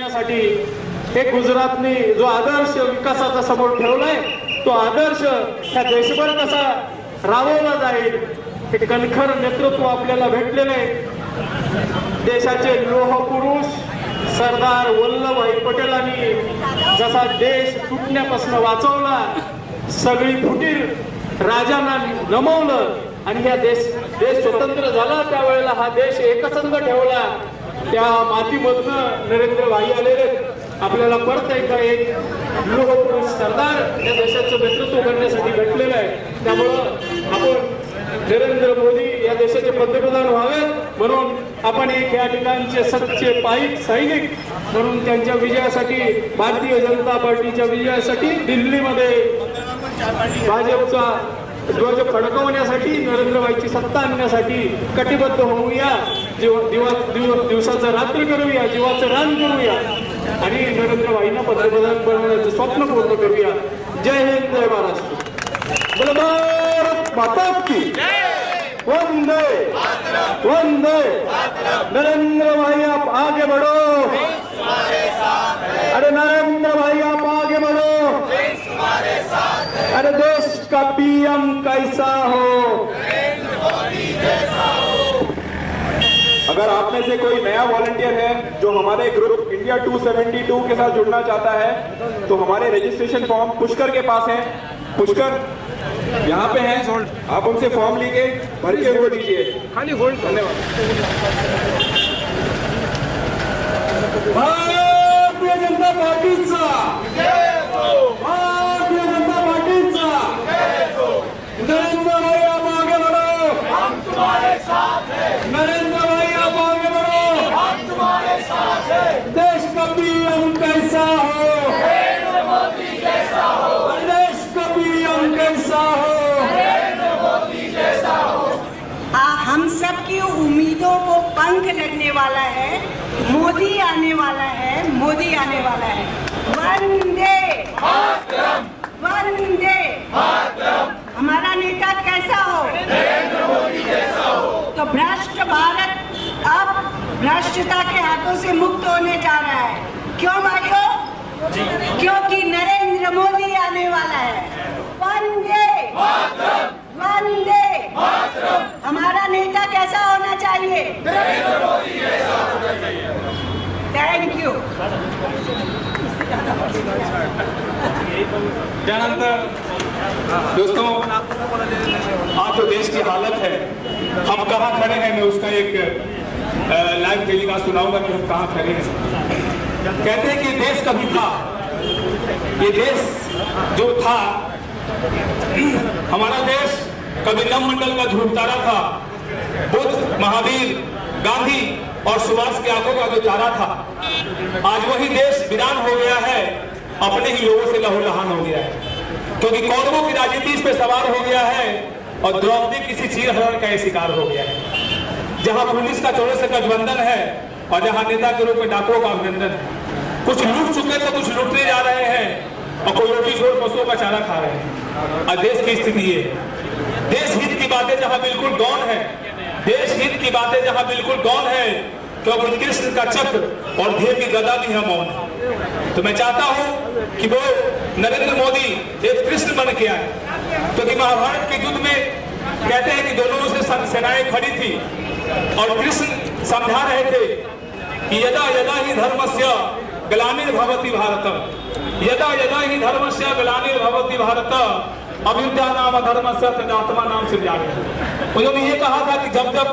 करण्यासाठी हे गुजरातने जो आदर्श विकासाचा समोर ठेवलाय तो आदर्श ह्या देशभर कसा राबवला जाईल हे कणखर नेतृत्व आपल्याला भेटलेलं आहे। देशाचे लोह पुरुष सरदार वल्लभभाई पटेलांनी जसा देश तुटण्यापासून वाचवला, सगळी फुटीर राजांना नमवलं आणि ह्या देश स्वतंत्र झाला त्यावेळेला हा देश एकसंघ ठेवला, त्या मातीमधनं नरेंद्र भाई आलेले आपल्याला परत एकदा एक लोह पुरुष सरदार या देशाचं नेतृत्व करण्यासाठी भेटलेलं आहे। त्यामुळं आपण नरेंद्र मोदी या देशाचे पंतप्रधान व्हावेत म्हणून आपण एक या ठिकाणचे सच्चे पाईक सैनिक म्हणून त्यांच्या विजयासाठी, भारतीय जनता पार्टीच्या विजयासाठी दिल्लीमध्ये भाजपचा ध्वज फडकवण्यासाठी, नरेंद्रभाईची सत्ता आणण्यासाठी कटिबद्ध होऊया, दिवसाचं रात्र करूया, जीवाचं रान करूया आणि नरेंद्रभाईंना पंतप्रधान बनवण्याचं स्वप्न पूर्ण करूया। जय हिंद, जय महाराष्ट्र, बोलो भारत माता की वंदे वंदे। नरेंद्र भाई आप आगे बढ़ो, अरे नरेंद्र भाई आप आगे बढ़ो, अरे देश का पीएम कैसा हो। अगर आप में से कोई नया वॉलंटियर है जो हमारे ग्रुप इंडिया 272 के साथ जुड़ना चाहता है तो हमारे रजिस्ट्रेशन फॉर्म पुष्कर के पास हैं। पुष्कर यहाँ पे हैं, आप उनसे फॉर्म लेके भर के वो दीजिए। खाली होल्ड। धन्यवाद। भारतीय जनता पार्टीचा, भारतीय जनता पार्टीचा, नरेंद्र भाई आप आगे बढ़ो, हम तुम्हारे साथ हैं। नरेंद्र भाई आप आगे बढ़ो, हम तुम्हारे साथ हैं। देश का पीएम कैसा हो, नरेंद्र मोदी जैसा हो। देश का पीएम कैसा हो, नरेंद्र मोदी जैसा हो। हम सब की उम्मीदों को पंख लगने वाला है, मोदी आने वाला है, मोदी आने वाला है। वंदे मातरम, वंदे मातरम। हमारा नेता कैसा हो, नरेंद्र मोदी जैसा हो। तो भ्रष्ट भारत अब भ्रष्टता के हाथों से मुक्त होने जा रहा है। क्यों भाइयों? क्योंकि नरेंद्र मोदी आने वाला है। वंदे मातरम, वंदे मातरम। हमारा नेता कैसा होना चाहिए, नरेंद्र मोदी जैसा होना चाहिए। Thank you. त्यानंतर दोस्तों, आज जो देश की हालत है, हम कहाँ खड़े हैं, मैं उसका एक लाइव टेलीकास्ट सुनाऊंगा कि हम कहाँ खड़े हैं। कहते हैं कि देश कभी था, ये देश जो था, हमारा देश कभी नवमंडल का ध्रुव तारा था, बुद्ध, महावीर, गांधी और सुभाष के आंखों का जो तारा था। आज वही देश वीरान हो गया है, अपने ही लोगों से लहूलुहान हो गया है, क्योंकि कौरवों की राजनीति इस पे सवार हो गया है और द्रौपदी किसी चीरहरण का शिकार हो गया है। जहां पुलिस का चौड़े से गठबंधन है और जहां नेता के रूप में डाकुओं का अभिनंदन है। कुछ लूट चुके तो कुछ लूटने जा रहे हैं और कोई रोटी छोड़ पशुओं का चारा खा रहे हैं। और देश की स्थिति ये है, देश हित की बातें जहां बिल्कुल गौण है, देश हित की बातें जहां बिल्कुल गौण है, क्योंकि कृष्ण का चक्र और ध्येय की गदा भी है मौन। तो मैं चाहता हूं कि वो नरेंद्र मोदी एक कृष्ण बन के आए, क्योंकि महाभारत के युद्ध में कहते हैं कि दोनों से सेनाएं खड़ी थी और कृष्ण समझा रहे थे कि यदा यदा ही धर्मस्य ग्लानिर्भवति भारतम, यदा यदा ही धर्मस्य ग्लानिर्भवति भारतम अभ्युदय नाम धर्मस्य तदात्मा नाम से जाने। उन्होंने ये कहा था कि जब जब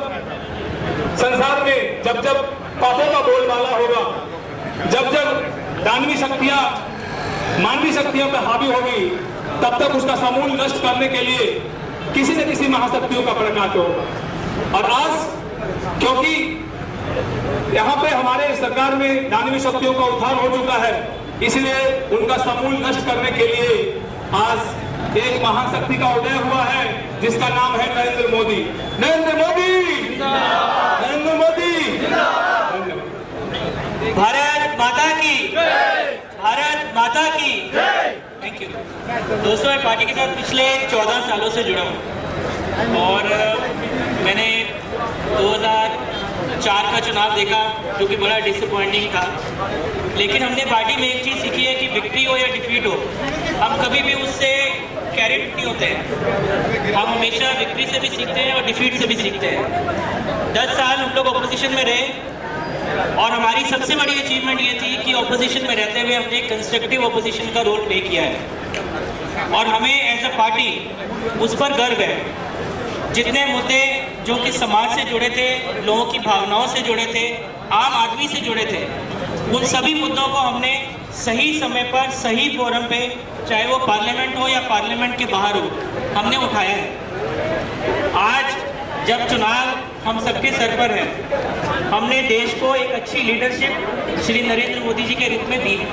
संसार में जब जब पापों का बोलबाला होगा, जब जब दानवी शक्तियां मानवीय शक्तियों पर हावी होगी, तब तक उसका समूल नष्ट करने के लिए किसी न किसी महाशक्तियों का प्रकाश होगा। और आज क्योंकि यहाँ पे हमारे सरकार में दानवी शक्तियों का उत्थान हो चुका है, इसलिए उनका समूल नष्ट करने के लिए आज एक महाशक्ति का उदय हुआ है, जिसका नाम है नरेंद्र मोदी। नरेंद्र मोदी, नरेंद्र मोदी। भारत माता की, भारत माता की। थैंक यू दोस्तों, मैं पार्टी के साथ पिछले 14 सालों से जुड़ा हूँ और मैंने 2004 का चुनाव देखा जो कि बड़ा डिसअपॉइंटिंग था। लेकिन हमने पार्टी में एक चीज़ सीखी है कि विक्ट्री हो या डिफीट हो, हम कभी भी उससे कैरिड नहीं होते हैं। हम हमेशा विक्ट्री से भी सीखते हैं और डिफीट से भी सीखते हैं। 10 साल हम लोग ऑपोजिशन में रहे और हमारी सबसे बड़ी अचीवमेंट ये थी कि ऑपोजिशन में रहते हुए हमने कंस्ट्रक्टिव ऑपोजिशन का रोल प्ले किया है और हमें एज अ पार्टी उस पर गर्व है। जितने मुद्दे जो कि समाज से जुड़े थे, लोगों की भावनाओं से जुड़े थे, आम आदमी से जुड़े थे, उन सभी मुद्दों को हमने सही समय पर सही फोरम पे, चाहे वो पार्लियामेंट हो या पार्लियामेंट के बाहर हो, हमने उठाया है। आज जब चुनाव हम सबके सर पर है, हमने देश को एक अच्छी लीडरशिप श्री नरेंद्र मोदी जी के रूप में दी है।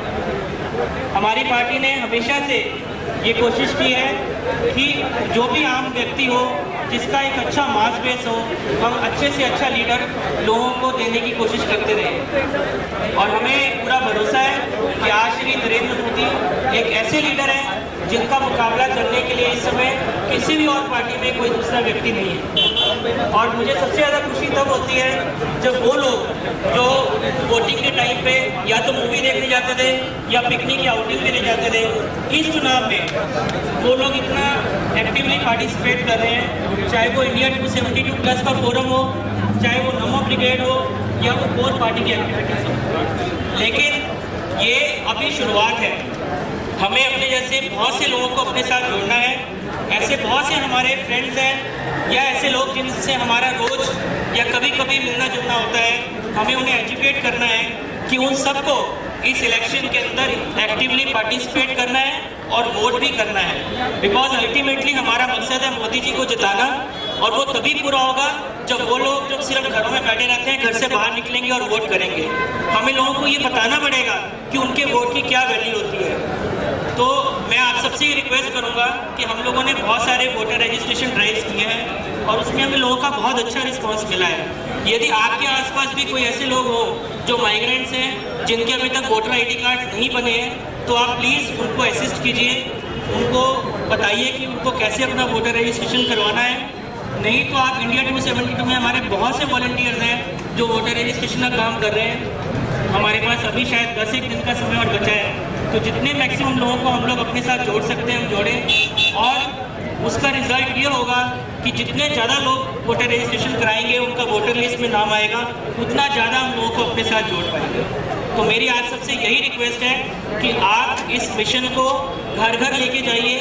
हमारी पार्टी ने हमेशा से ये कोशिश की है कि जो भी आम व्यक्ति हो, जिसका एक अच्छा मास बेस हो, हम अच्छे से अच्छा लीडर लोगों को देने की कोशिश करते रहे। और हमें पूरा भरोसा है कि आज श्री नरेंद्र मोदी एक ऐसे लीडर हैं जिनका मुकाबला करने के लिए इस समय किसी भी और पार्टी में कोई दूसरा व्यक्ति नहीं है। और मुझे सबसे ज़्यादा खुशी तब होती है जब वो लोग जो वोटिंग के टाइम पे या तो मूवी देखने जाते थे या पिकनिक या आउटिंग देने जाते थे, इस चुनाव में वो लोग इतना एक्टिवली पार्टिसिपेट कर रहे हैं। चाहे वो इंडिया 272+ का फोरम हो, चाहे वो नमो ब्रिगेड हो या वो कोर पार्टी की एक्टिविटीज हो। लेकिन ये अभी शुरुआत है। हमें अपने जैसे बहुत से लोगों को अपने साथ जोड़ना है। ऐसे बहुत से हमारे फ्रेंड्स हैं या ऐसे लोग जिनसे हमारा रोज या कभी कभी मिलना जुलना होता है, हमें उन्हें एजुकेट करना है कि उन सबको इस इलेक्शन के अंदर एक्टिवली पार्टिसिपेट करना है और वोट भी करना है। बिकॉज अल्टीमेटली हमारा मकसद है मोदी जी को जिताना, और वो तभी पूरा होगा जब वो लोग जो सिर्फ घरों में बैठे रहते हैं, घर से बाहर निकलेंगे और वोट करेंगे। हमें लोगों को ये बताना पड़ेगा कि उनके वोट की क्या वैल्यू होती है। तो मैं आप सबसे ये रिक्वेस्ट करूंगा कि हम लोगों ने बहुत सारे वोटर रजिस्ट्रेशन ड्राइव्स किए हैं और उसमें हमें लोगों का बहुत अच्छा रिस्पांस मिला है। यदि आपके आसपास भी कोई ऐसे लोग हो जो माइग्रेंट्स हैं, जिनके अभी तक वोटर ID कार्ड नहीं बने हैं, तो आप प्लीज़ उनको असिस्ट कीजिए, उनको बताइए कि उनको कैसे अपना वोटर रजिस्ट्रेशन करवाना है। नहीं तो आप इंडिया 272 में हमारे बहुत से वॉलंटियर्स हैं जो वोटर रजिस्ट्रेशन का काम कर रहे हैं। हमारे पास अभी शायद 10 दिन का समय और बचा है, तो जितने मैक्सिमम लोगों को हम लोग अपने साथ जोड़ सकते हैं हम जोड़ें। और उसका रिजल्ट ये होगा कि जितने ज़्यादा लोग वोटर रजिस्ट्रेशन कराएंगे, उनका वोटर लिस्ट में नाम आएगा, उतना ज़्यादा हम लोगों को अपने साथ जोड़ पाएंगे। तो मेरी आज सबसे यही रिक्वेस्ट है कि आप इस मिशन को घर घर लेके जाइए।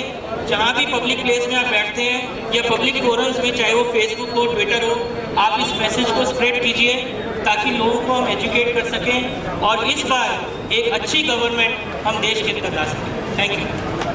जहाँ भी पब्लिक प्लेस में आप बैठते हैं या पब्लिक फोरम्स में, चाहे वो फेसबुक हो, ट्विटर हो, आप इस मैसेज को स्प्रेड कीजिए ताकि लोगों को हम एजुकेट कर सकें और इस बार एक अच्छी गवर्नमेंट हम देश के अंदर ला सकें। Thank you.